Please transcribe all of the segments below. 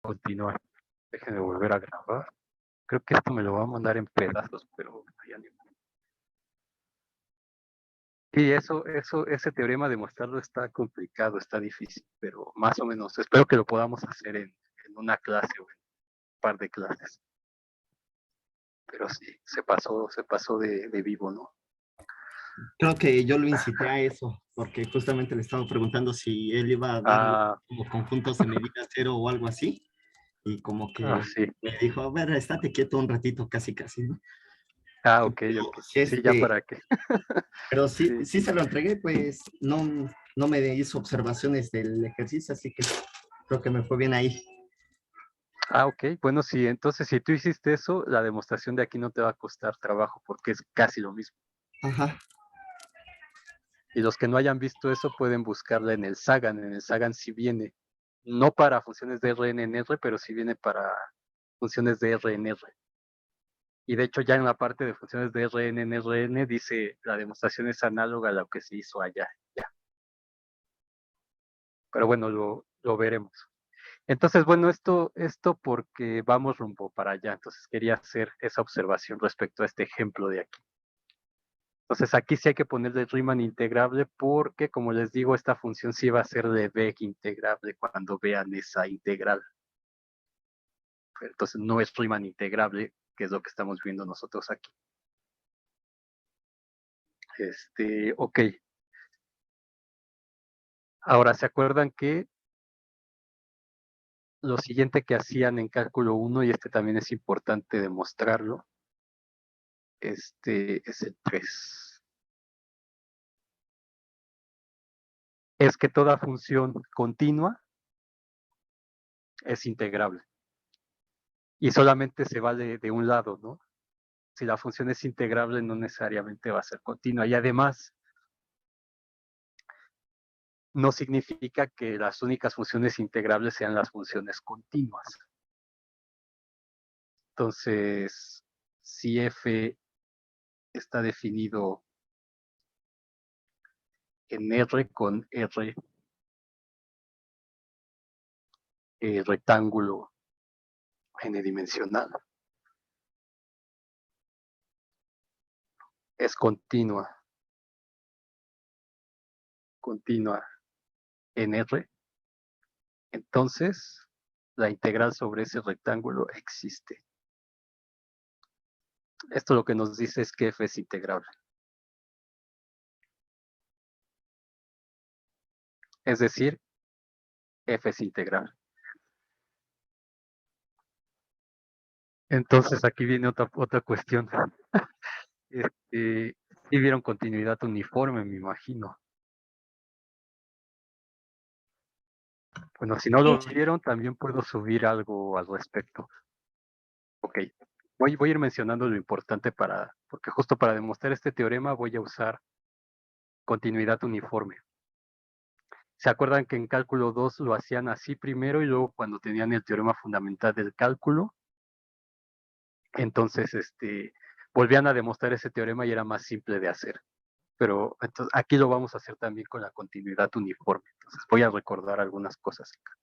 continuar. Déjenme volver a grabar. Creo que esto me lo va a mandar en pedazos, pero ya ni modo. Sí, ese teorema demostrarlo está complicado, está difícil, pero más o menos espero que lo podamos hacer en una clase o en un par de clases. Pero sí, se pasó de vivo, ¿no? Creo que yo lo incité a eso, porque justamente le estaba preguntando si él iba a dar Ah, como conjuntos de medida cero o algo así, y como que sí. me dijo, a ver, estate quieto un ratito, casi, casi, ¿no? Ah, Y ok, ok. sí, Sí, ya para qué. pero sí, Sí. sí se lo entregué, pues no me hizo observaciones del ejercicio, así que creo que me fue bien ahí. Ah, ok. Bueno, sí, entonces si tú hiciste eso, la demostración de aquí no te va a costar trabajo porque es casi lo mismo. Ajá. Y los que no hayan visto eso pueden buscarla en el Sagan. En el Sagan sí viene, no para funciones de RNNR, pero sí viene para funciones de RNR. Y de hecho ya en la parte de funciones de RNNRN dice la demostración es análoga a lo que se hizo allá. Ya. Pero bueno, lo veremos. Entonces, bueno, esto porque vamos rumbo para allá. Entonces quería hacer esa observación respecto a este ejemplo de aquí. Entonces aquí sí hay que ponerle Riemann integrable porque, como les digo, esta función sí va a ser de Beck integrable cuando vean esa integral. Entonces no es Riemann integrable, que es lo que estamos viendo nosotros aquí. Ok. Ahora, ¿se acuerdan que lo siguiente que hacían en cálculo 1, y este también es importante demostrarlo, es el 3? Es que toda función continua es integrable. Y solamente se vale de un lado, ¿no? Si la función es integrable, no necesariamente va a ser continua. Y además, no significa que las únicas funciones integrables sean las funciones continuas. Entonces, si f está definido en R con R rectángulo n-dimensional, es continua en R, entonces la integral sobre ese rectángulo existe. Esto lo que nos dice es que f es integrable. Es decir, f es integral. Entonces aquí viene otra cuestión. Sí vieron continuidad uniforme, me imagino. Bueno, si no lo vieron, también puedo subir algo al respecto. Ok, voy a ir mencionando lo importante porque justo para demostrar este teorema voy a usar continuidad uniforme. ¿Se acuerdan que en cálculo 2 lo hacían así primero y luego cuando tenían el teorema fundamental del cálculo, entonces volvían a demostrar ese teorema y era más simple de hacer? Pero entonces, aquí lo vamos a hacer también con la continuidad uniforme. Entonces voy a recordar algunas cosas acá.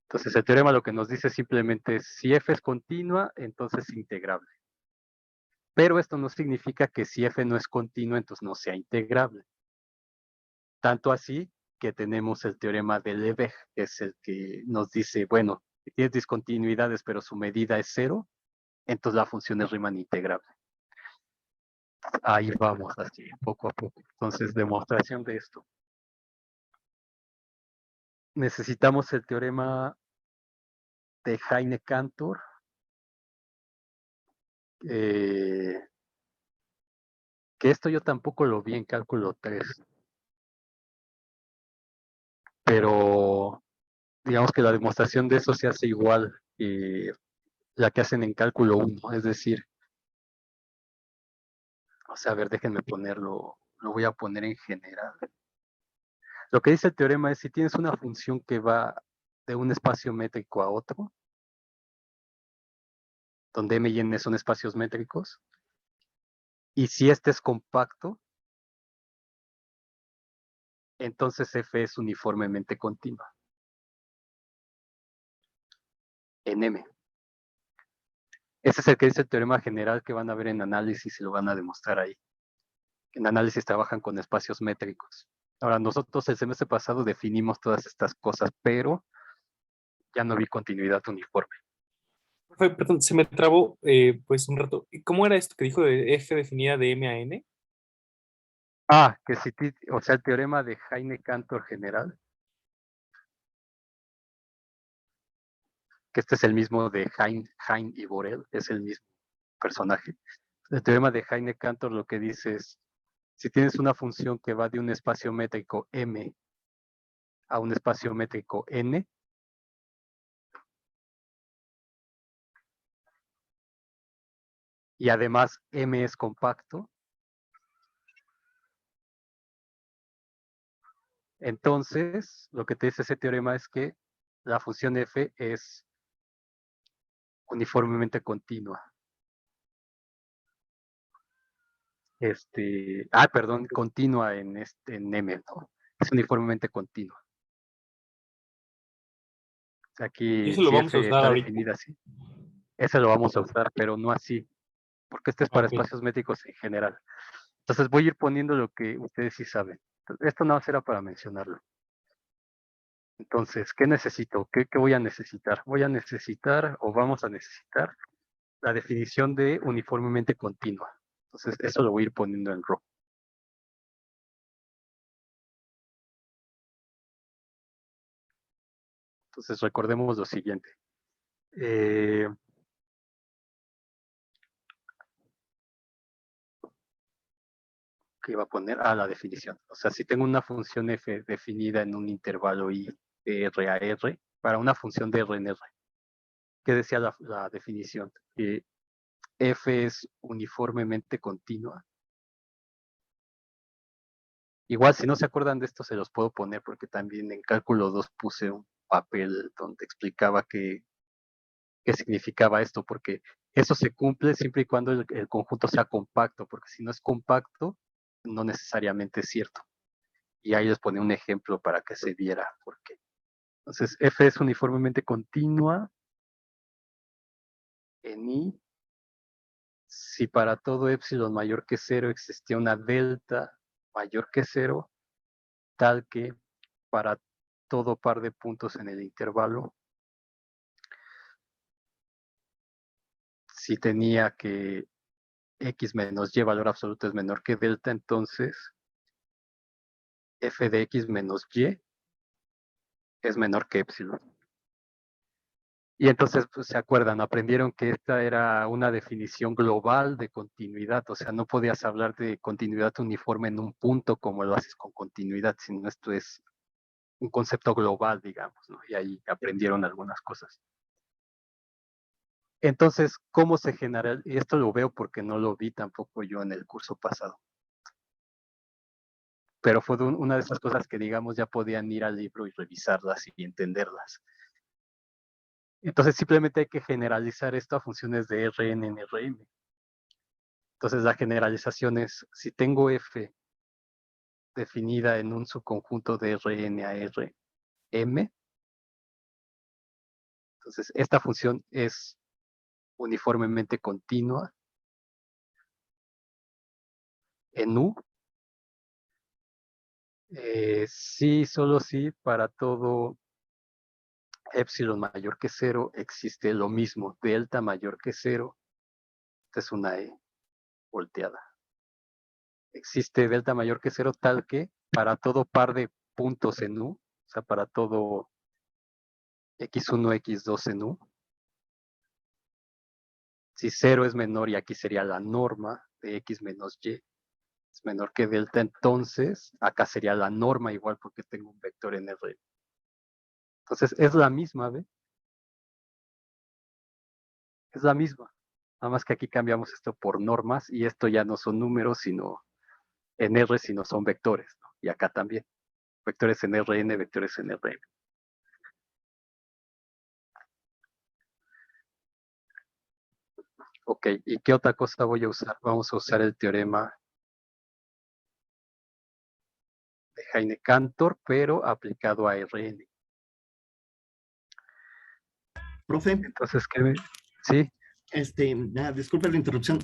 Entonces el teorema lo que nos dice simplemente es si f es continua, entonces es integrable. Pero esto no significa que si f no es continua, entonces no sea integrable. Tanto así que tenemos el teorema de Lebesgue, que es el que nos dice, bueno, si tienes discontinuidades pero su medida es 0, entonces la función es Riemann integrable. Ahí vamos, así, poco a poco. Entonces, demostración de esto. Necesitamos el teorema de Heine-Cantor, que esto yo tampoco lo vi en cálculo 3, pero digamos que la demostración de eso se hace igual que la que hacen en cálculo 1, es decir, o sea, a ver, déjenme ponerlo, lo voy a poner en general. Lo que dice el teorema es si tienes una función que va de un espacio métrico a otro, donde m y n son espacios métricos, y si este es compacto, entonces f es uniformemente continua. en M. Ese es el que dice el teorema general que van a ver en análisis y lo van a demostrar ahí. En análisis trabajan con espacios métricos. Ahora, nosotros el semestre pasado definimos todas estas cosas, pero ya no vi continuidad uniforme. Perdón, se me trabó pues un rato. ¿Cómo era esto que dijo de F definida de M a N? Que si, o sea, el teorema de Heine-Cantor general, que este es el mismo de Heine y Borel, es el mismo personaje. El teorema de Heine-Cantor lo que dice es, si tienes una función que va de un espacio métrico M a un espacio métrico N, y además M es compacto, entonces lo que te dice ese teorema es que la función f es uniformemente continua. Perdón, continua en M, ¿no? Es uniformemente continua. O sea, Y aquí eso lo si vamos a f usar está ahorita. definida así, ese lo vamos a usar, pero no así, porque este es para Ok. espacios métricos en general. Entonces voy a ir poniendo lo que ustedes sí saben. Esto nada más era para mencionarlo. Entonces, ¿qué necesito? ¿Qué voy a necesitar? Voy a necesitar, o vamos a necesitar, la definición de uniformemente continua. Entonces, eso lo voy a ir poniendo en rojo. Entonces, recordemos lo siguiente. ¿Qué iba a poner? La definición. O sea, si tengo una función f definida en un intervalo i de r a r, para una función de r en r, ¿qué decía la definición? Que f es uniformemente continua. Igual, si no se acuerdan de esto, se los puedo poner, porque también en cálculo 2 puse un papel donde explicaba qué significaba esto, porque eso se cumple siempre y cuando el conjunto sea compacto, porque si no es compacto, no necesariamente es cierto. Y ahí les pone un ejemplo para que se viera por qué. Entonces, F es uniformemente continua en I si para todo epsilon mayor que 0 existía una delta mayor que 0, tal que para todo par de puntos en el intervalo, si tenía que x menos y valor absoluto es menor que delta, entonces f de x menos y es menor que epsilon. Y entonces, pues, se acuerdan, aprendieron que esta era una definición global de continuidad, o sea, no podías hablar de continuidad uniforme en un punto como lo haces con continuidad, sino esto es un concepto global, digamos, ¿no? Y ahí aprendieron algunas cosas. Entonces, ¿cómo se genera? Y esto lo veo porque no lo vi tampoco yo en el curso pasado. Pero fue una de esas cosas que, digamos, ya podían ir al libro y revisarlas y entenderlas. Entonces, simplemente hay que generalizar esto a funciones de Rn en Rm. Entonces, la generalización es, si tengo f definida en un subconjunto de Rn a Rm, entonces esta función es uniformemente continua en U. Sí, solo sí, para todo epsilon mayor que 0 existe lo mismo, delta mayor que 0, esta es una E volteada. Existe delta mayor que 0 tal que para todo par de puntos en U, o sea, para todo x1, x2 en U, si 0 es menor y aquí sería la norma de x menos y, es menor que delta, entonces acá sería la norma igual porque tengo un vector en R. Entonces es la misma, ¿ve? Es la misma. Nada más que aquí cambiamos esto por normas y esto ya no son números, sino en R, sino son vectores, ¿no? Y acá también. Vectores en Rn, vectores en Rm. Ok, ¿y qué otra cosa voy a usar? Vamos a usar el teorema de Heine-Cantor, pero aplicado a Rn. Profe, Entonces, sí, disculpe la interrupción.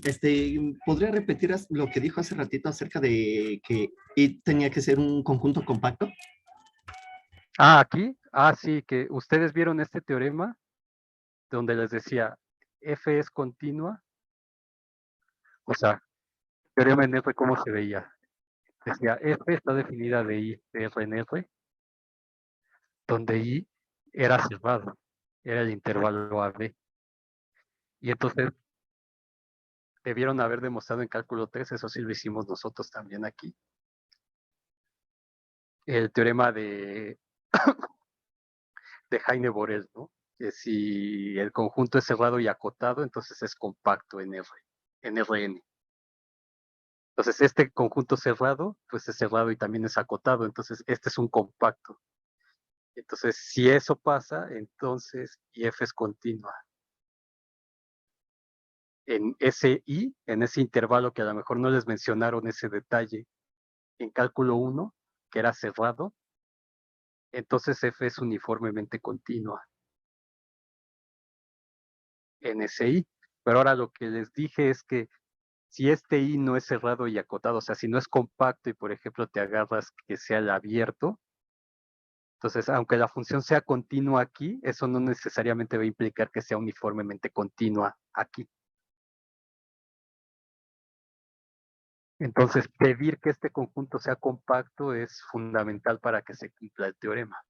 ¿Podría repetir lo que dijo hace ratito acerca de que I tenía que ser un conjunto compacto? aquí, sí, que ustedes vieron este teorema donde les decía, F es continua, o sea, teorema en F, ¿cómo se veía? Decía, F está definida de I de R en R, donde I era cerrado, era el intervalo AB. Y entonces debieron haber demostrado en cálculo 3, eso sí lo hicimos nosotros también aquí, el teorema de Heine-Borel, ¿no? Que si el conjunto es cerrado y acotado, entonces es compacto en R, en Rn. Entonces este conjunto cerrado, pues es cerrado y también es acotado, entonces este es un compacto. Entonces si eso pasa, entonces IF es continua. En ese I, en ese intervalo que a lo mejor no les mencionaron ese detalle en cálculo 1, que era cerrado, entonces F es uniformemente continua en ese I. Pero ahora lo que les dije es que si este I no es cerrado y acotado, o sea, si no es compacto y por ejemplo te agarras que sea el abierto, entonces aunque la función sea continua aquí, eso no necesariamente va a implicar que sea uniformemente continua aquí. Entonces, pedir que este conjunto sea compacto es fundamental para que se cumpla el teorema.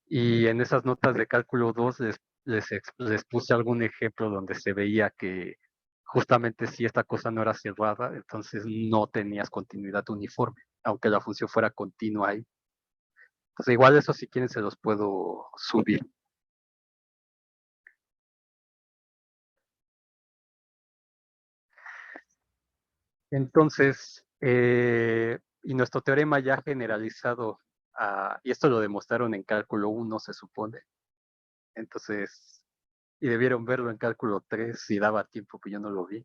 Y en esas notas de cálculo 2 les puse algún ejemplo donde se veía que justamente si esta cosa no era cerrada, entonces no tenías continuidad uniforme, aunque la función fuera continua ahí. Entonces igual eso si quieren se los puedo subir. Entonces, y nuestro teorema ya generalizado, y esto lo demostraron en cálculo 1 se supone, entonces, y debieron verlo en cálculo 3 si daba tiempo, que yo no lo vi.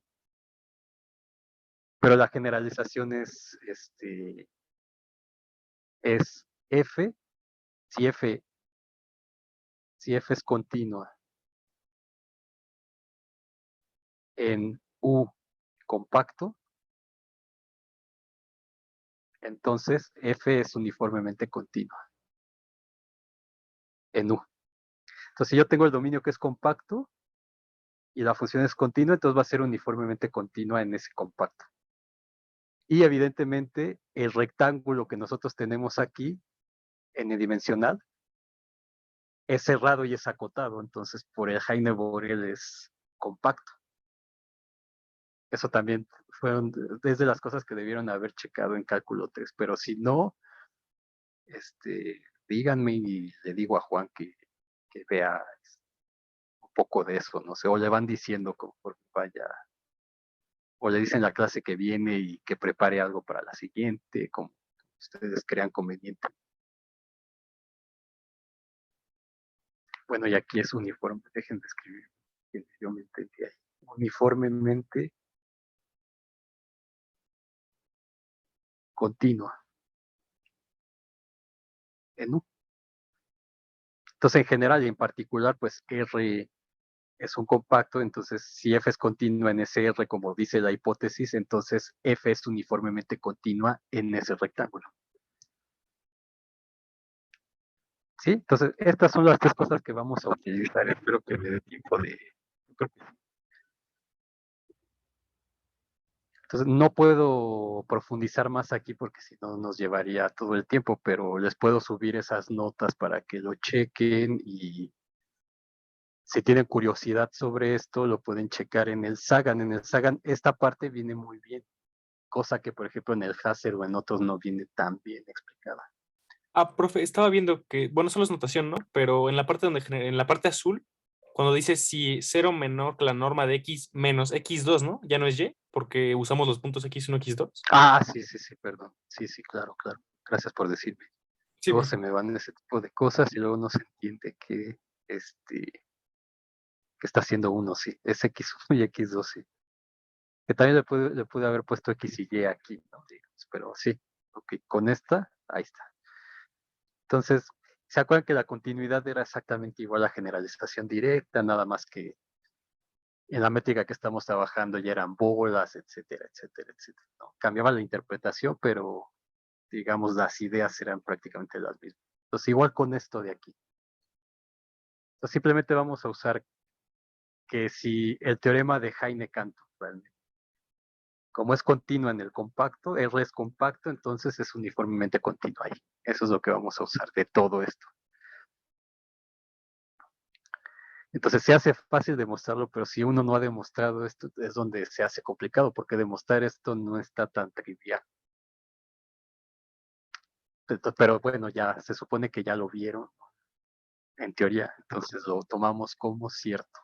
Pero la generalización es F, si F, si F es continua en U compacto, entonces F es uniformemente continua en U. Entonces, si yo tengo el dominio que es compacto y la función es continua, entonces va a ser uniformemente continua en ese compacto. Y evidentemente, el rectángulo que nosotros tenemos aquí, n-dimensional, es cerrado y es acotado, entonces por el Heine-Borel es compacto. Eso también fueron desde las cosas que debieron haber checado en cálculo 3, pero si no, díganme y le digo a Juan que vea un poco de eso, no sé, o le van diciendo conforme vaya, o le dicen la clase que viene y que prepare algo para la siguiente, como ustedes crean conveniente. Bueno, y aquí es uniforme, dejen de escribir, que yo me entendí ahí. Uniformemente continua en U. Entonces, en general y en particular, pues R es un compacto, entonces si F es continua en ese R, como dice la hipótesis, entonces F es uniformemente continua en ese rectángulo. ¿Sí? Entonces, estas son las tres cosas que vamos a utilizar. Espero que me dé tiempo de... Entonces, no puedo profundizar más aquí porque si no nos llevaría todo el tiempo, pero les puedo subir esas notas para que lo chequen y si tienen curiosidad sobre esto, lo pueden checar en el Sagan. En el Sagan esta parte viene muy bien, cosa que por ejemplo en el Hazer o en otros no viene tan bien explicada. Profe, estaba viendo que, bueno, solo es notación, ¿no? Pero en la parte en la parte azul, cuando dice si 0 menor que la norma de X menos X2, ¿no? Ya no es Y, porque usamos los puntos X1, X2. Sí, perdón. Sí, claro. Gracias por decirme. Sí, Luego se profe. me van ese tipo de cosas y luego no se entiende que está haciendo uno, sí. Es X1 y X2, sí. Que también le pude haber puesto X y Y aquí, ¿no? Digamos, pero sí, ok, con esta, ahí está. Entonces, ¿Se acuerdan que la continuidad era exactamente igual a generalización directa, nada más que en la métrica que estamos trabajando ya eran bolas, etcétera, etcétera, etcétera, ¿no? Cambiaba la interpretación, pero digamos las ideas eran prácticamente las mismas. Entonces, igual con esto de aquí. Entonces, simplemente vamos a usar que si el teorema de Heine-Cantor, realmente, como es continuo en el compacto, R es compacto, entonces es uniformemente continuo ahí. Eso es lo que vamos a usar de todo esto. Entonces se hace fácil demostrarlo, pero si uno no ha demostrado esto, es donde se hace complicado, porque demostrar esto no está tan trivial. Pero bueno, ya se supone que ya lo vieron, en teoría, entonces lo tomamos como cierto.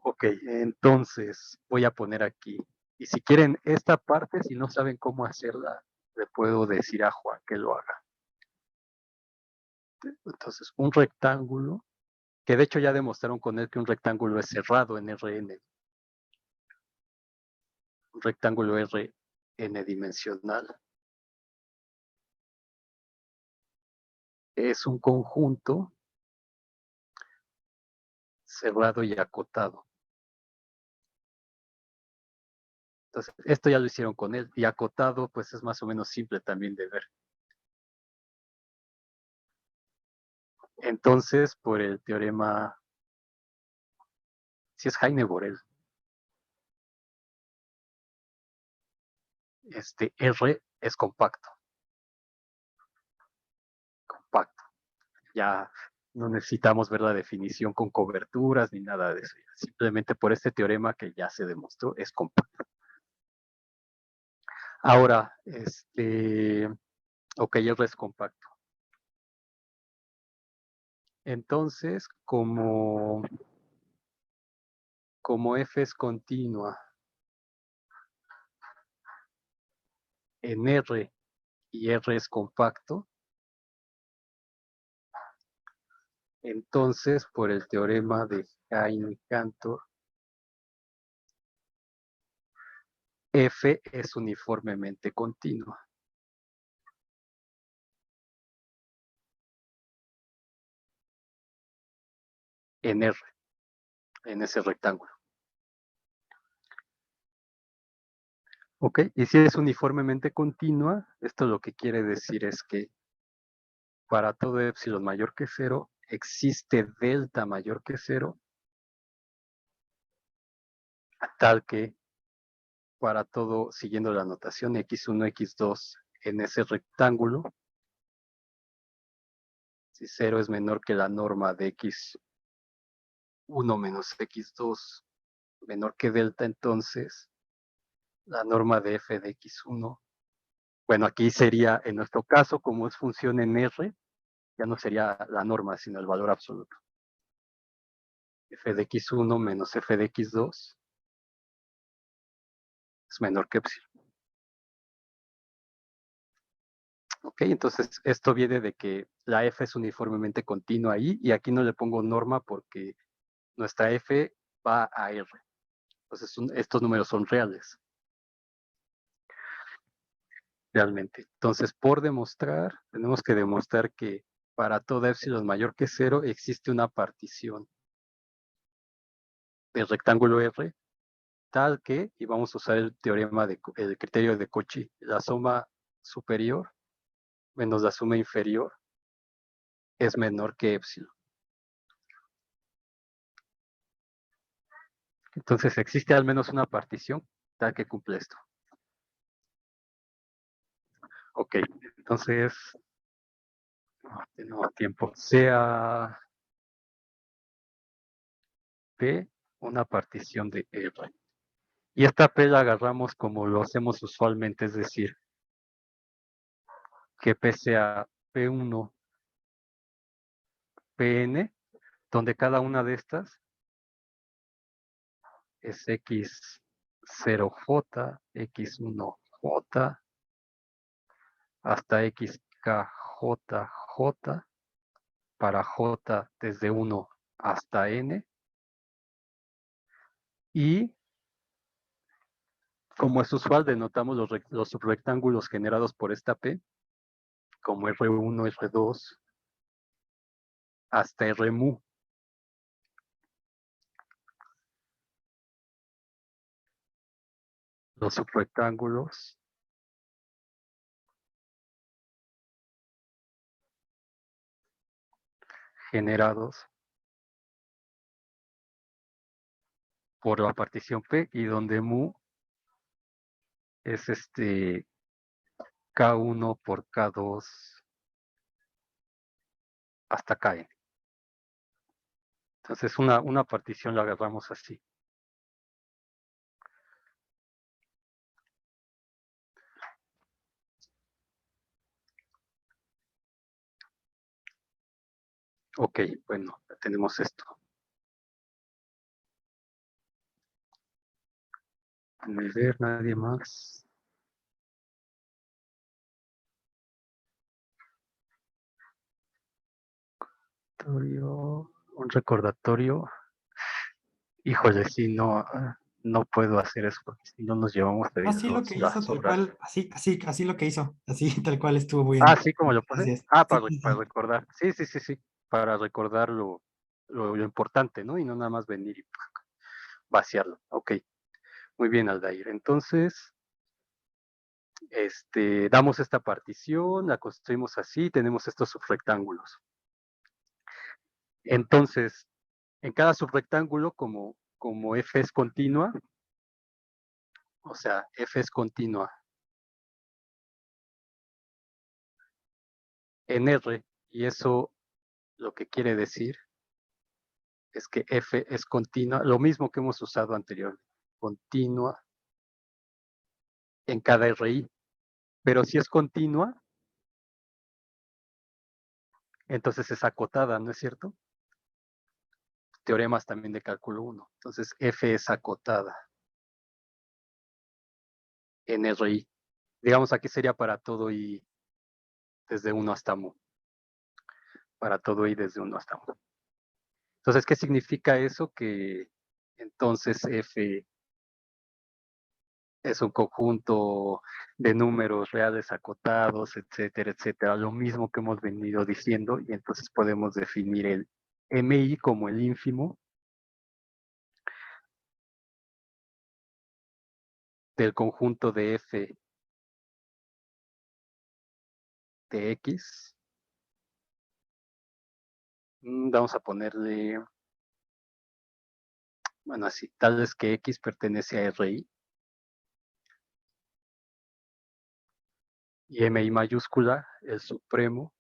Ok, entonces voy a poner aquí. Y si quieren esta parte, si no saben cómo hacerla, le puedo decir a Juan que lo haga. Entonces, un rectángulo, que de hecho ya demostraron con él que un rectángulo es cerrado en Rn. Un rectángulo Rn dimensional es un conjunto cerrado y acotado. Entonces, esto ya lo hicieron con él. Y acotado, pues es más o menos simple también de ver. Entonces, por el teorema, si es Heine-Borel, R es compacto. Compacto. Ya no necesitamos ver la definición con coberturas ni nada de eso. Simplemente por este teorema que ya se demostró, es compacto. Ahora, ok, R es compacto. Entonces, como F es continua en R y R es compacto, entonces por el teorema de Heine-Cantor, F es uniformemente continua en R, en ese rectángulo. Ok, y si es uniformemente continua, esto lo que quiere decir es que para todo epsilon mayor que 0, existe delta mayor que 0, tal que para todo, siguiendo la notación x1, x2 en ese rectángulo, si 0 es menor que la norma de x1 menos x2 menor que delta, entonces la norma de f de x1, bueno, aquí sería, en nuestro caso, como es función en R, ya no sería la norma, sino el valor absoluto. F de x1 menos f de x2 es menor que epsilon. Ok, entonces esto viene de que la f es uniformemente continua ahí, y aquí no le pongo norma porque nuestra f va a R. Entonces estos números son reales. Realmente. Entonces, por demostrar, tenemos que demostrar que para toda epsilon mayor que 0 existe una partición del rectángulo R tal que, y vamos a usar el teorema el criterio de Cauchy, la suma superior menos la suma inferior es menor que epsilon. Entonces existe al menos una partición tal que cumple esto. Ok, entonces, no tenemos tiempo. Sea P una partición de R. Y esta P la agarramos como lo hacemos usualmente, es decir, que P sea P1, Pn, donde cada una de estas es x0j, x1j, hasta xkjj, para j desde 1 hasta n, y como es usual, denotamos los subrectángulos generados por esta P como R1, R2, hasta R mu. Los subrectángulos generados por la partición P, y donde mu es K1 por K2 hasta Kn. Entonces una partición la agarramos así. Ok, bueno, tenemos esto. Déjame ver, nadie más. Un recordatorio. Híjole, sí, no puedo hacer eso porque si no nos llevamos a Así lo que hizo, las tal horas. cual, así lo que hizo, así tal cual estuvo muy Ah, bien. sí, como lo puse. Gracias. Ah, Sí, para, sí, para sí. recordar. Sí. Para recordar lo importante, ¿no? Y no nada más venir y vaciarlo. Ok, muy bien, Aldair. Entonces, damos esta partición, la construimos así, tenemos estos subrectángulos. Entonces, en cada subrectángulo, como F es continua, o sea, F es continua en R, y eso lo que quiere decir es que F es continua, lo mismo que hemos usado anteriormente, continua en cada RI. Pero si es continua, entonces es acotada, ¿no es cierto? Teoremas también de cálculo 1. Entonces F es acotada en RI. Digamos, aquí sería para todo I desde 1 hasta mu. Para todo I desde 1 hasta mu. Entonces, ¿qué significa eso? Que entonces F es un conjunto de números reales acotados, etcétera, etcétera. Lo mismo que hemos venido diciendo, y entonces podemos definir el MI como el ínfimo del conjunto de F de X. Vamos a ponerle, bueno, así, tal vez que X pertenece a RI. Y MI mayúscula, el supremo.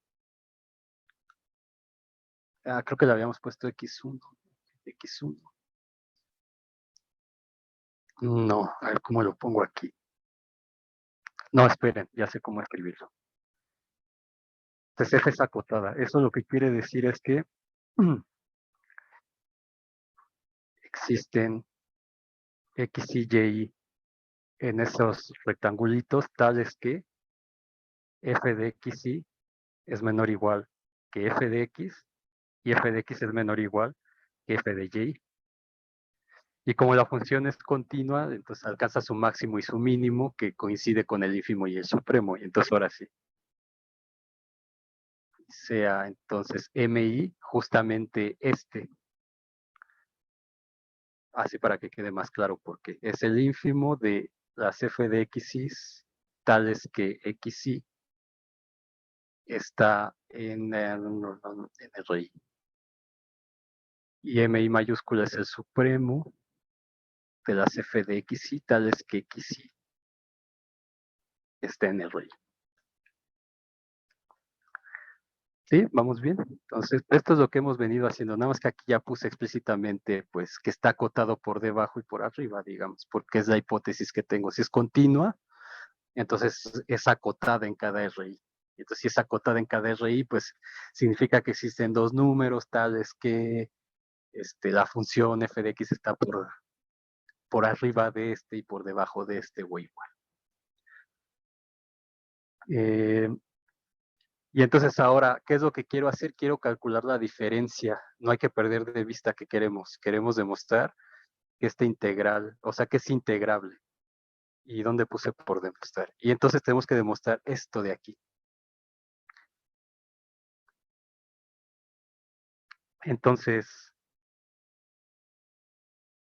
Creo que le habíamos puesto X1. X1. No, a ver cómo lo pongo aquí. No, esperen, ya sé cómo escribirlo. Entonces F es acotada. Eso lo que quiere decir es que existen X y Y en esos rectangulitos tales que F de XY es menor o igual que F de X y F de X es menor o igual que F de Y. Y como la función es continua, entonces alcanza su máximo y su mínimo, que coincide con el ínfimo y el supremo. Y entonces ahora sí. Sea entonces MI justamente así para que quede más claro por qué. Es el ínfimo de las F de XY, tales que XY está en el RI. Y MI mayúscula es el supremo de las F de XY, tales que XY está en el RI. ¿Sí? ¿Vamos bien? Entonces, esto es lo que hemos venido haciendo, nada más que aquí ya puse explícitamente, pues, que está acotado por debajo y por arriba, digamos, porque es la hipótesis que tengo. Si es continua, entonces es acotada en cada RI. Entonces, si es acotada en cada RI, pues, significa que existen dos números tales que la función f de x está por arriba de y por debajo de o igual. Y entonces ahora, ¿qué es lo que quiero hacer? Quiero calcular la diferencia. No hay que perder de vista que queremos. Queremos demostrar que esta integral, o sea, que es integrable. ¿Y dónde puse por demostrar? Y entonces tenemos que demostrar esto de aquí. Entonces,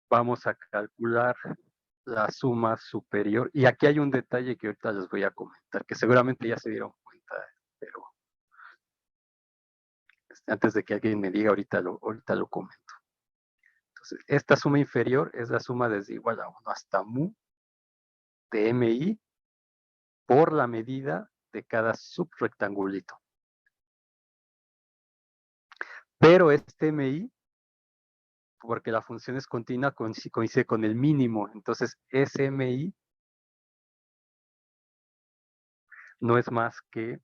vamos a calcular la suma superior. Y aquí hay un detalle que ahorita les voy a comentar, que seguramente ya se dieron cuenta, pero antes de que alguien me diga, ahorita lo comento. Entonces, esta suma inferior es la suma desde igual a 1 hasta mu de mi por la medida de cada subrectangulito. Pero este mi, porque la función es continua, coincide con el mínimo. Entonces, ese mi no es más que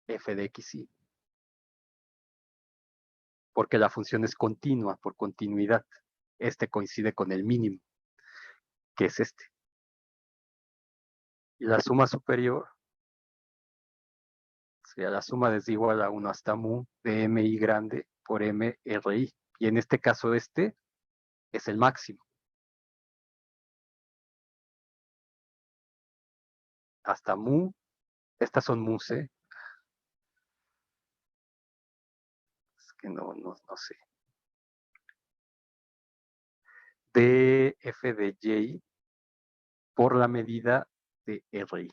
f de xy. Porque la función es continua, por continuidad. Este coincide con el mínimo, que es este. Y la suma superior sería la suma desde igual a 1 hasta mu de mi grande por mri. Y en este caso este es el máximo. Hasta mu, estas son mus, es que no sé. De f de y por la medida de ri.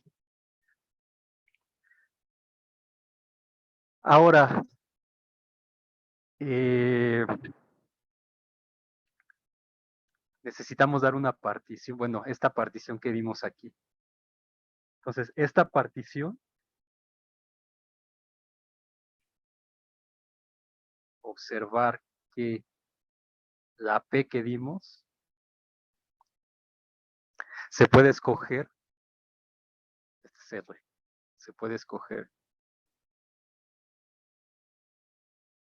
Ahora, necesitamos dar una partición, bueno, esta partición que vimos aquí. Entonces, esta partición, observar que la P que dimos se puede escoger, este es R, se puede escoger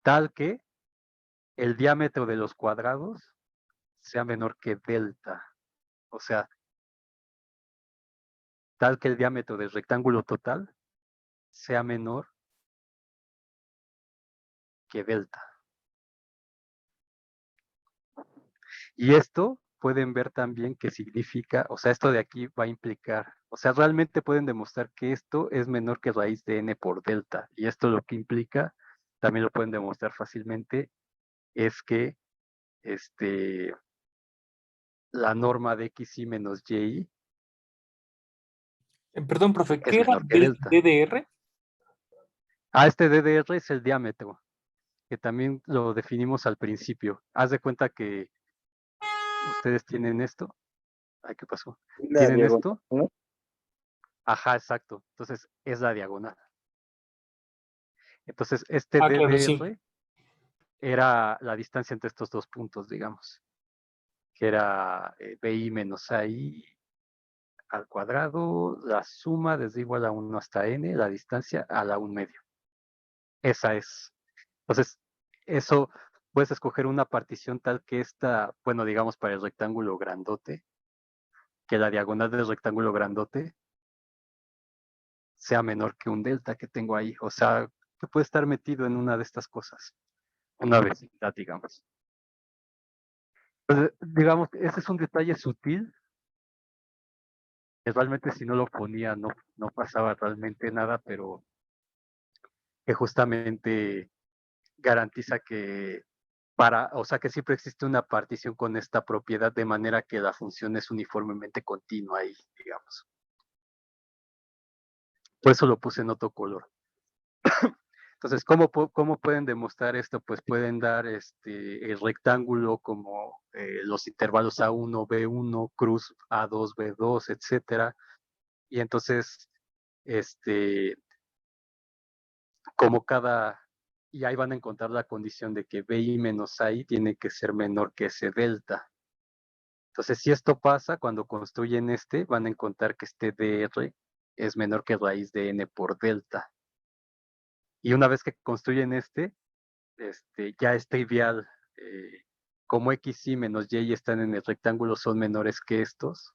tal que el diámetro de los cuadrados sea menor que delta. O sea, tal que el diámetro del rectángulo total sea menor que delta. Y esto pueden ver también que significa, o sea, esto de aquí va a implicar, o sea, realmente pueden demostrar que esto es menor que raíz de n por delta. Y esto lo que implica, también lo pueden demostrar fácilmente, es que la norma de xy menos y Perdón, profe, es ¿qué era menor que delta. DDR? Este DDR es el diámetro, que también lo definimos al principio. Haz de cuenta que ustedes tienen esto. Ay, ¿qué pasó? ¿Tienen esto? Ajá, exacto. Entonces, es la diagonal. Entonces, este Ah, claro, sí. DDR era la distancia entre estos dos puntos, digamos, que era BI menos AI al cuadrado, la suma desde igual a 1 hasta n, la distancia a la 1/2. Esa es. Entonces, eso puedes escoger una partición tal que esta, bueno, digamos para el rectángulo grandote, que la diagonal del rectángulo grandote sea menor que un delta que tengo ahí. O sea, que puede estar metido en una de estas cosas. Una vecindad, digamos. Entonces, digamos, ese es un detalle sutil, que realmente si no lo ponía no pasaba realmente nada, pero que justamente garantiza que o sea que siempre existe una partición con esta propiedad de manera que la función es uniformemente continua ahí, digamos. Por eso lo puse en otro color. Entonces, ¿cómo pueden demostrar esto? Pues pueden dar el rectángulo como los intervalos A1, B1, cruz A2, B2, etcétera. Y entonces, como y ahí van a encontrar la condición de que BI menos AI tiene que ser menor que ese delta. Entonces, si esto pasa, cuando construyen van a encontrar que este DR es menor que raíz de n por delta. Y una vez que construyen ya es trivial, como xy menos y están en el rectángulo son menores que estos.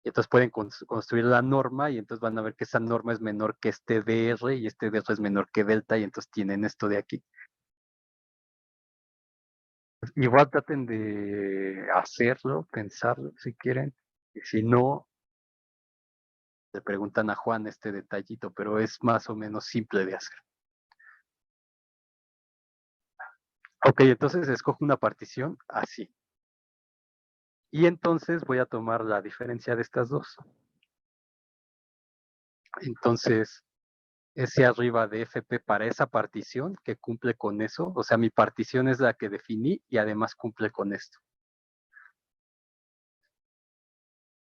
Y entonces pueden construir la norma y entonces van a ver que esa norma es menor que este DR y este DR es menor que delta y entonces tienen esto de aquí. Igual traten de hacerlo, pensarlo si quieren. Y si no, le preguntan a Juan este detallito, pero es más o menos simple de hacer. Ok, entonces escojo una partición así. Y entonces voy a tomar la diferencia de estas dos. Entonces, ese arriba de FP para esa partición que cumple con eso, o sea, mi partición es la que definí y además cumple con esto.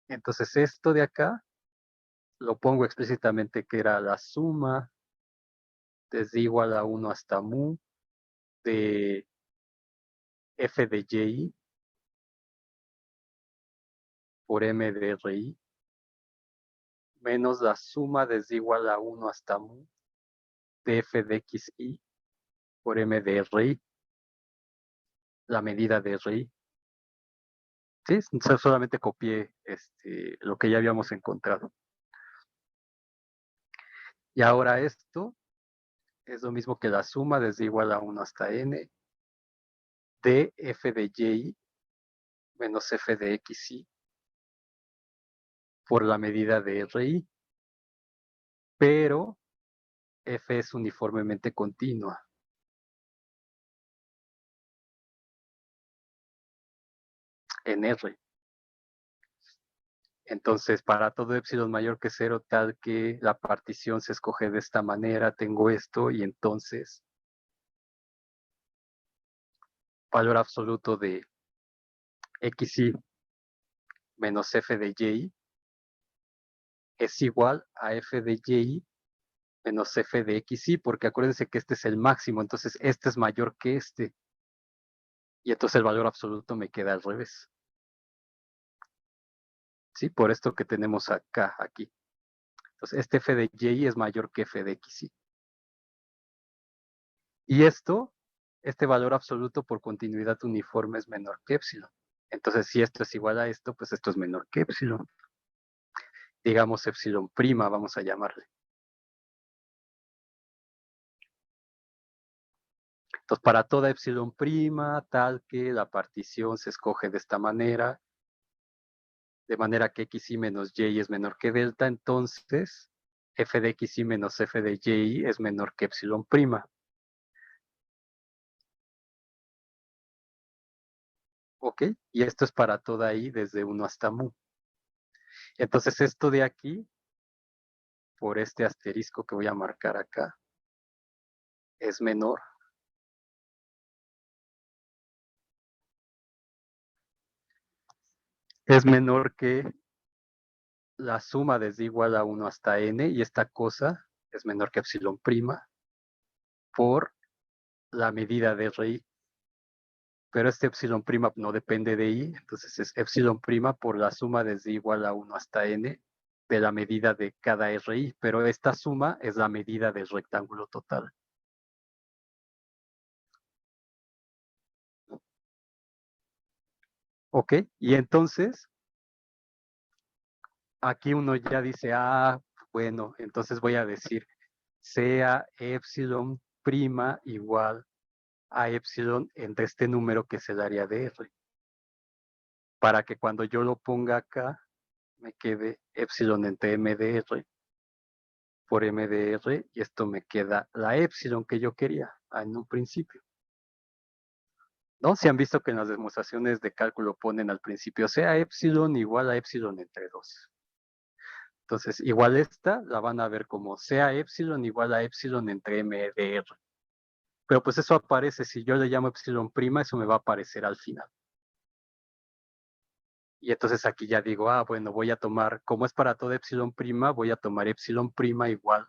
Entonces, esto de acá lo pongo explícitamente que era la suma desde igual a 1 hasta mu de f de y por m de ri menos la suma desde igual a 1 hasta mu de f de xy por m de ri, la medida de ri. Sí, solamente copié lo que ya habíamos encontrado. Y ahora esto es lo mismo que la suma desde igual a 1 hasta n de f de y menos f de xy por la medida de ri, pero f es uniformemente continua. En R. Entonces, para todo epsilon mayor que 0, tal que la partición se escoge de esta manera, tengo esto, y entonces valor absoluto de xy menos f de y es igual a f de y menos f de xy, porque acuérdense que este es el máximo, entonces este es mayor que este, y entonces el valor absoluto me queda al revés. ¿Sí? Por esto que tenemos acá, aquí. Entonces, este f de y es mayor que f de xy. Y esto, este valor absoluto por continuidad uniforme es menor que epsilon. Entonces, si esto es igual a esto, pues esto es menor que epsilon. Digamos epsilon prima, vamos a llamarle. Entonces, para toda epsilon prima, tal que la partición se escoge de esta manera, de manera que xy menos y es menor que delta, entonces f de xy menos f de y es menor que epsilon prima. ¿Ok? Y esto es para toda i desde 1 hasta mu. Entonces, esto de aquí, por este asterisco que voy a marcar acá, es menor. Es menor que la suma desde igual a 1 hasta n, y esta cosa es menor que epsilon prima por la medida de ri. Pero este epsilon prima no depende de i, entonces es epsilon prima por la suma desde igual a 1 hasta n de la medida de cada ri, pero esta suma es la medida del rectángulo total. ¿Ok? Y entonces, aquí uno ya dice, bueno, entonces voy a decir, sea epsilon prima igual a epsilon entre este número que es el área de R. Para que cuando yo lo ponga acá, me quede epsilon entre m de R por m de R, y esto me queda la epsilon que yo quería en un principio. ¿No? Si han visto que en las demostraciones de cálculo ponen al principio, sea epsilon igual a epsilon entre 2. Entonces, igual esta la van a ver como sea epsilon igual a epsilon entre m de R. Pero pues eso aparece, si yo le llamo epsilon prima, eso me va a aparecer al final. Y entonces aquí ya digo, bueno, voy a tomar, como es para toda epsilon prima, voy a tomar epsilon prima igual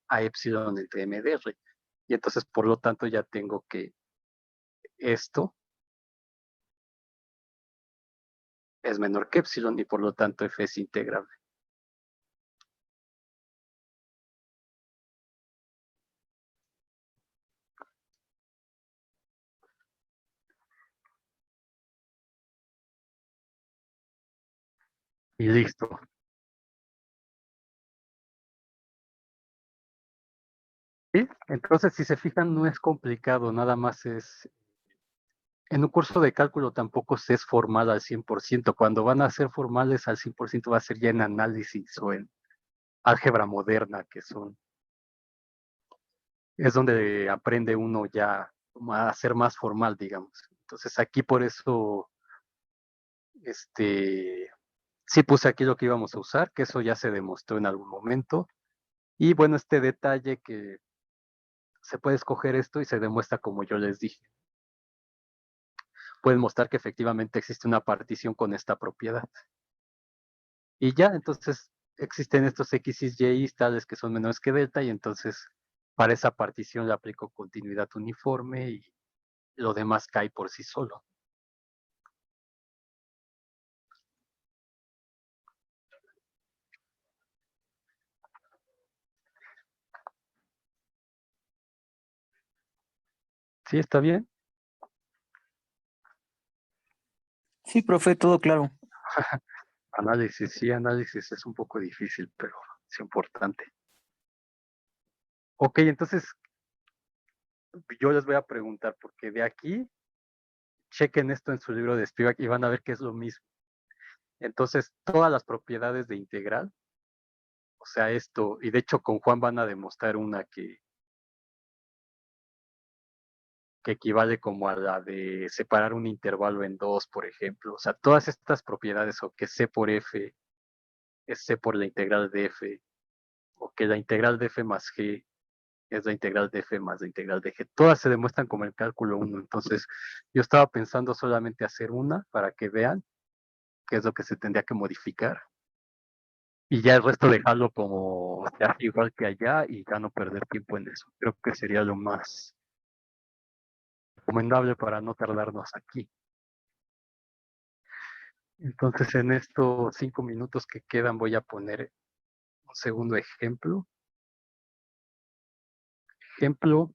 a epsilon entre m de R. Y entonces, por lo tanto, ya tengo que esto es menor que epsilon y por lo tanto f es integrable. Y listo. ¿Sí? Entonces, si se fijan, no es complicado, nada más es... En un curso de cálculo tampoco se es formal al 100%. Cuando van a ser formales al 100% va a ser ya en análisis o en álgebra moderna, que son... Es donde aprende uno ya como a ser más formal, digamos. Entonces aquí por eso, sí puse aquí lo que íbamos a usar, que eso ya se demostró en algún momento. Y bueno, este detalle que se puede escoger esto y se demuestra como yo les dije. Pueden mostrar que efectivamente existe una partición con esta propiedad. Y ya, entonces existen estos X y Y tales que son menores que delta y entonces para esa partición le aplico continuidad uniforme y lo demás cae por sí solo. ¿Sí está bien? Sí, profe, todo claro. Análisis, sí, análisis es un poco difícil, pero es importante. Ok, entonces yo les voy a preguntar, porque de aquí, chequen esto en su libro de Spivak y van a ver que es lo mismo. Entonces, todas las propiedades de integral, o sea, esto, y de hecho con Juan van a demostrar una que equivale como a la de separar un intervalo en dos, por ejemplo. O sea, todas estas propiedades, o que C por F es C por la integral de F, o que la integral de F más G es la integral de F más la integral de G, todas se demuestran como el cálculo 1. Entonces, yo estaba pensando solamente hacer una para que vean qué es lo que se tendría que modificar. Y ya el resto dejarlo como ya igual que allá y ya no perder tiempo en eso. Creo que sería lo más recomendable para no tardarnos aquí. Entonces, en estos 5 minutos que quedan voy a poner un segundo ejemplo. Ejemplo,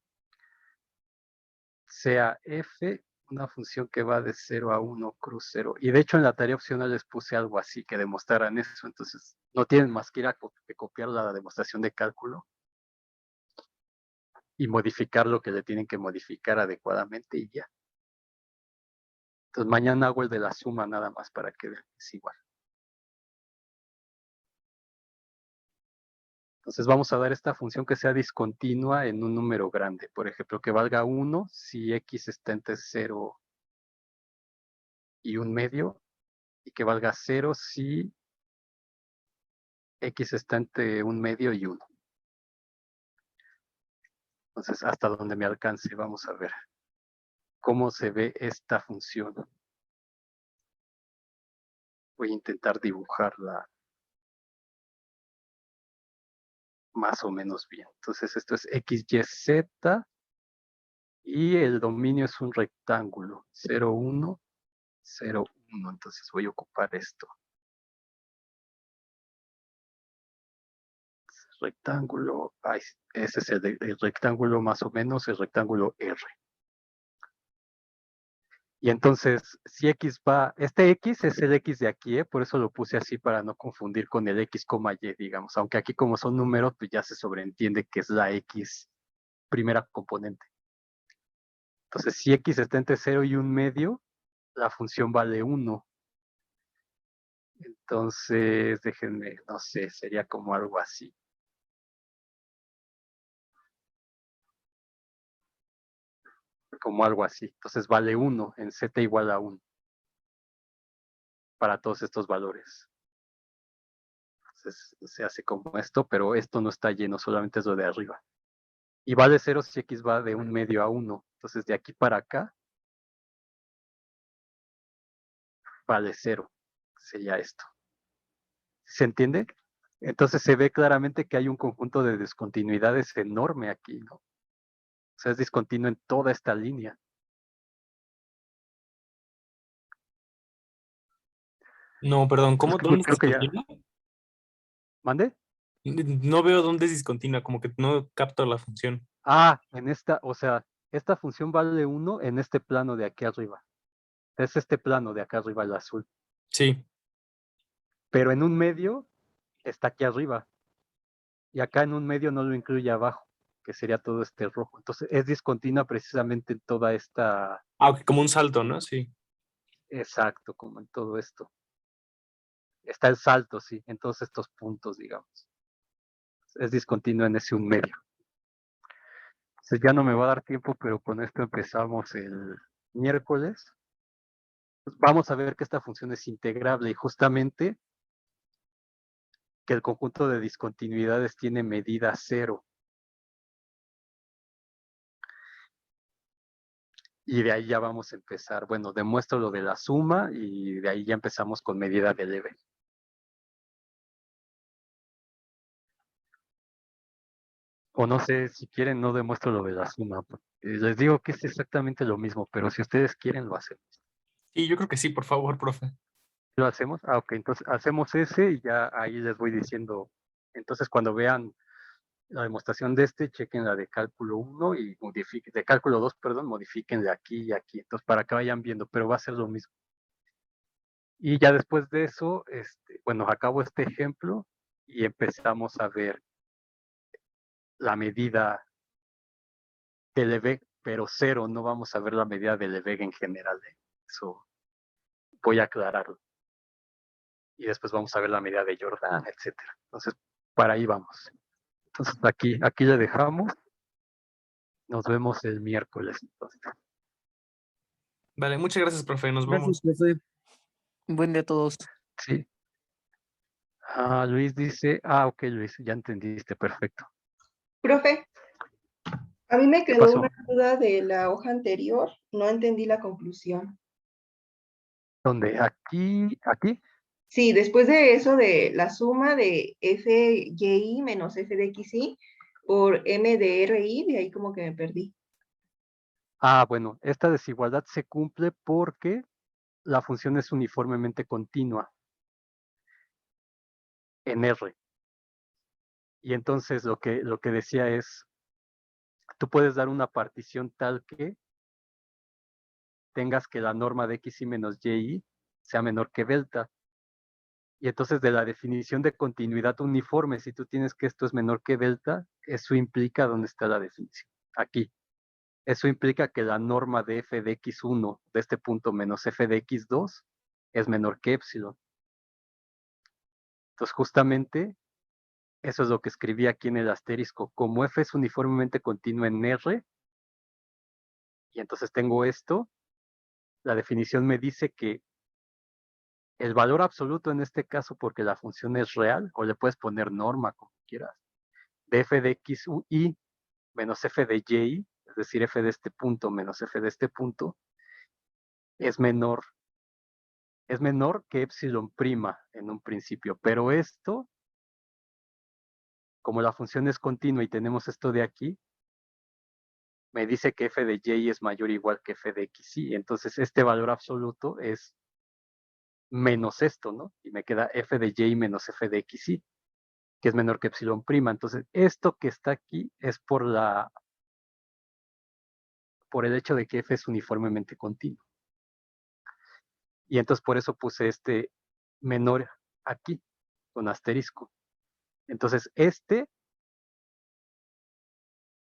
sea f una función que va de 0 a 1 cruz 0. Y de hecho en la tarea opcional les puse algo así que demostraran eso. Entonces no tienen más que ir a copiar la demostración de cálculo y modificar lo que le tienen que modificar adecuadamente y ya. Entonces mañana hago el de la suma nada más para que vean que es igual. Entonces vamos a dar esta función que sea discontinua en un número grande. Por ejemplo, que valga 1 si x está entre 0 y 1 medio. Y que valga 0 si x está entre 1 medio y 1. Entonces, hasta donde me alcance, vamos a ver cómo se ve esta función. Voy a intentar dibujarla más o menos bien. Entonces, esto es x, y, z y el dominio es un rectángulo, 0, 1, 0, 1. Entonces voy a ocupar esto. Rectángulo, ese es el rectángulo más o menos, el rectángulo R. Y entonces, si x va, este x es el x de aquí, por eso lo puse así para no confundir con el x, y, digamos. Aunque aquí como son números, pues ya se sobreentiende que es la x primera componente. Entonces, si x está entre 0 y 1 medio, la función vale 1. Entonces, déjenme, no sé, sería como algo así. Como algo así. Entonces vale 1 en z igual a 1 para todos estos valores. Entonces se hace como esto, pero esto no está lleno, solamente es lo de arriba. Y vale 0 si x va de 1 medio a 1. Entonces de aquí para acá vale 0. Sería esto. ¿Se entiende? Entonces se ve claramente que hay un conjunto de discontinuidades enorme aquí, ¿no? O sea, es discontinuo en toda esta línea. No, perdón, ¿cómo? ¿Dónde es Creo que ya. discontinua? ¿Mande? No veo dónde es discontinua, como que no capto la función. En esta, o sea, esta función vale 1 en este plano de aquí arriba. Es este plano de acá arriba, el azul. Sí. Pero en un medio está aquí arriba. Y acá en un medio no lo incluye abajo, que sería todo este rojo. Entonces es discontinua precisamente en toda esta. Ah, ok, como un salto, ¿no? Sí. Exacto, como en todo esto. Está el salto, sí, en todos estos puntos, digamos. Es discontinua en ese un medio. Entonces ya no me va a dar tiempo, pero con esto empezamos el miércoles. Vamos a ver que esta función es integrable y justamente que el conjunto de discontinuidades tiene medida 0. Y de ahí ya vamos a empezar. Bueno, demuestro lo de la suma y de ahí ya empezamos con medida de Leven. O no sé, si quieren, no demuestro lo de la suma. Les digo que es exactamente lo mismo, pero si ustedes quieren, lo hacemos. Sí, yo creo que sí, por favor, profe. ¿Lo hacemos? Ah, ok, entonces hacemos ese y ya ahí les voy diciendo. Entonces, cuando vean la demostración de este, chequen la de cálculo 1 y modifiquen, de cálculo 2, perdón, modifiquen de aquí y aquí. Entonces, para que vayan viendo, pero va a ser lo mismo. Y ya después de eso, bueno, acabo este ejemplo y empezamos a ver la medida de Lebesgue, pero 0, no vamos a ver la medida de Lebesgue en general. Eso voy a aclararlo. Y después vamos a ver la medida de Jordan, etcétera. Entonces, para ahí vamos. Entonces, aquí le dejamos. Nos vemos el miércoles. Entonces. Vale, muchas gracias, profe. Nos vemos. Gracias, profe. Buen día a todos. Sí. Luis dice, ok, Luis, ya entendiste, perfecto. Profe, a mí me ¿Qué quedó pasó? una duda de la hoja anterior, no entendí la conclusión. ¿Dónde? Aquí. Sí, después de eso de la suma de FYI menos F de XY por M de RI, de ahí como que me perdí. Bueno, esta desigualdad se cumple porque la función es uniformemente continua en R. Y entonces lo que decía es, tú puedes dar una partición tal que tengas que la norma de XY menos YI sea menor que delta. Y entonces de la definición de continuidad uniforme, si tú tienes que esto es menor que delta, eso implica, ¿dónde está la definición? Aquí. Eso implica que la norma de f de x1 de este punto menos f de x2 es menor que epsilon. Entonces justamente eso es lo que escribí aquí en el asterisco. Como f es uniformemente continua en R, y entonces tengo esto, la definición me dice que el valor absoluto en este caso, porque la función es real, o le puedes poner norma como quieras, de f de xy menos f de y, es decir, f de este punto menos f de este punto, es menor que epsilon prima en un principio. Pero esto, como la función es continua y tenemos esto de aquí, me dice que f de y es mayor o igual que f de xy. Entonces este valor absoluto es menos esto, ¿no? Y me queda f de y menos f de xy, que es menor que epsilon prima. Entonces esto que está aquí es por el hecho de que f es uniformemente continuo. Y entonces por eso puse este menor aquí, con asterisco. Entonces este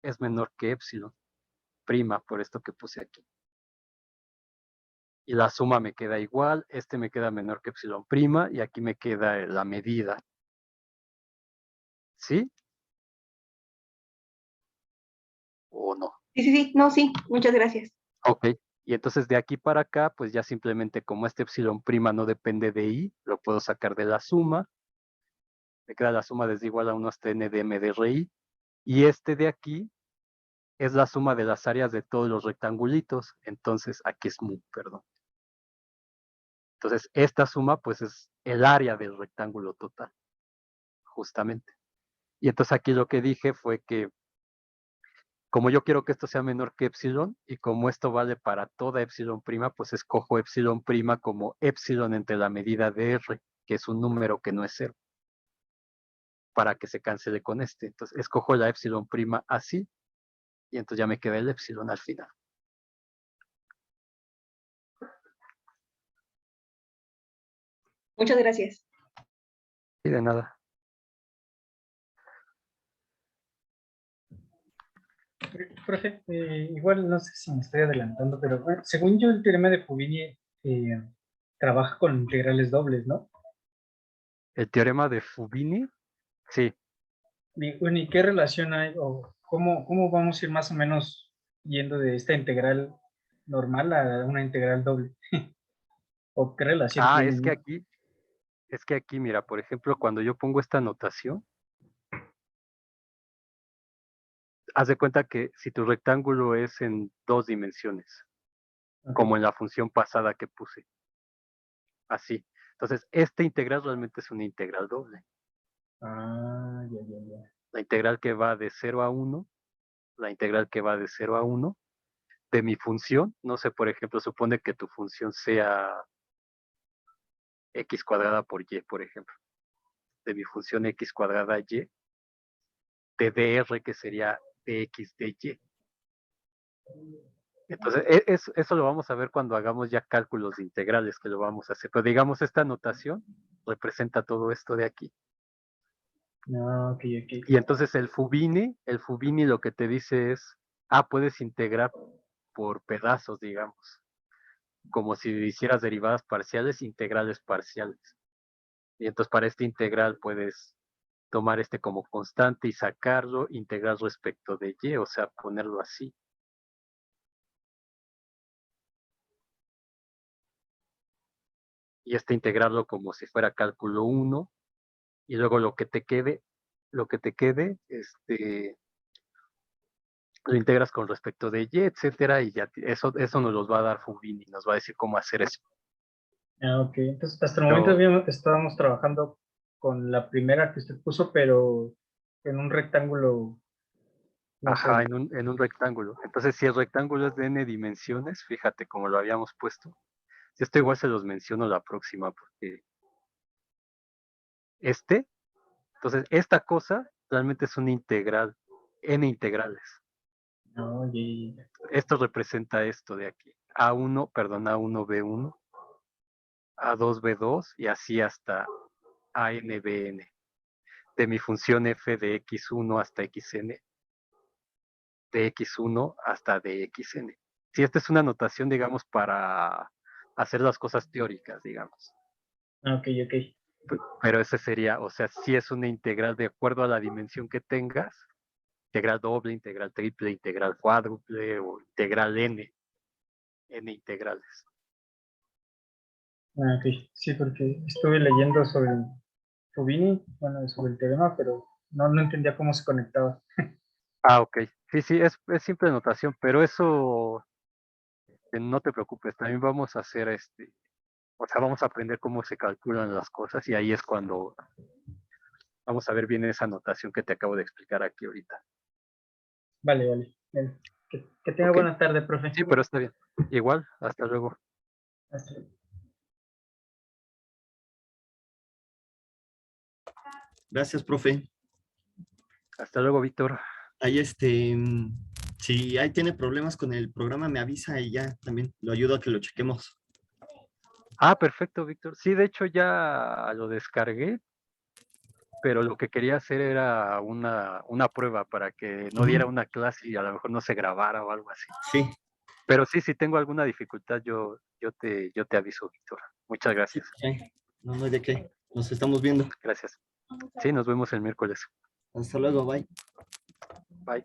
es menor que epsilon prima, por esto que puse aquí. Y la suma me queda igual, este me queda menor que epsilon prima, y aquí me queda la medida. ¿Sí? ¿O no? Sí, no, sí, muchas gracias. Ok. Y entonces de aquí para acá, pues ya simplemente como este epsilon prima no depende de i, lo puedo sacar de la suma. Me queda la suma desde igual a 1 hasta n de m de RI. Y este de aquí es la suma de las áreas de todos los rectangulitos. Entonces, aquí es mu, perdón. Entonces, esta suma, pues es el área del rectángulo total, justamente. Y entonces aquí lo que dije fue que, como yo quiero que esto sea menor que epsilon, y como esto vale para toda epsilon prima, pues escojo epsilon prima como epsilon entre la medida de R, que es un número que no es 0, para que se cancele con este. Entonces, escojo la epsilon prima así, y entonces ya me queda el epsilon al final. Muchas gracias. Y de nada. Profe, igual no sé si me estoy adelantando, pero bueno, según yo el teorema de Fubini trabaja con integrales dobles, ¿no? El teorema de Fubini, sí. Bueno, ¿y qué relación hay o ¿cómo vamos a ir más o menos yendo de esta integral normal a una integral doble? ¿O qué relación Ah, tienen, no? es que aquí, mira, por ejemplo, cuando yo pongo esta notación, haz de cuenta que si tu rectángulo es en 2 dimensiones, Ok. como en la función pasada que puse, así. Entonces, esta integral realmente es una integral doble. Ah, ya. La integral que va de 0 a 1, la integral que va de 0 a 1, de mi función, no sé, por ejemplo, supone que tu función sea x cuadrada por y, por ejemplo, de mi función x cuadrada y, de dr, que sería dx de y. Entonces, eso lo vamos a ver cuando hagamos ya cálculos de integrales, que lo vamos a hacer. Pero digamos, esta notación representa todo esto de aquí. No, ok. Y entonces el Fubini lo que te dice es, puedes integrar por pedazos, digamos, como si hicieras derivadas parciales, integrales parciales. Y entonces para este integral puedes tomar este como constante y sacarlo, integrar respecto de y, o sea, ponerlo así. Y integrarlo como si fuera cálculo 1, y luego lo que te quede, lo integras con respecto de y, etcétera, y ya eso nos los va a dar Fubini, nos va a decir cómo hacer eso. Ah, ok. Entonces, hasta el momento Pero, estábamos trabajando con la primera que usted puso, pero en un rectángulo no ajá, solo. en un rectángulo. Entonces, si el rectángulo es de n dimensiones, fíjate como lo habíamos puesto. Si esto igual se los menciono la próxima, porque entonces, esta cosa realmente es una integral, n integrales. No, ya. Esto representa esto de aquí. A1B1, A2B2 y así hasta ANBN. De mi función f de x1 hasta xn, de x1 hasta dxn. Si esta es una notación, digamos, para hacer las cosas teóricas, digamos. Ah, ok. Pero ese sería, o sea, si es una integral de acuerdo a la dimensión que tengas, integral doble, integral triple, integral cuádruple o integral n integrales. Ah, ok. Sí, porque estuve leyendo sobre Fubini, bueno, sobre el teorema, pero no entendía cómo se conectaba. Ok. Sí, es simple notación, pero eso no te preocupes, también vamos a hacer o sea, vamos a aprender cómo se calculan las cosas y ahí es cuando vamos a ver bien esa notación que te acabo de explicar aquí ahorita. Vale. Bien. Que tenga ¿Ok? buena tarde, profe. Sí, pero está bien. Igual, hasta luego. Hasta luego. Gracias, profe. Hasta luego, Víctor. Ahí si ahí tiene problemas con el programa, me avisa y ya también lo ayudo a que lo chequemos. Perfecto, Víctor. Sí, de hecho ya lo descargué, pero lo que quería hacer era una prueba para que no diera una clase y a lo mejor no se grabara o algo así. Sí. Pero sí, si tengo alguna dificultad, yo te aviso, Víctor. Muchas gracias. Sí. No hay de qué. Nos estamos viendo. Gracias. Sí, nos vemos el miércoles. Hasta luego, bye. Bye.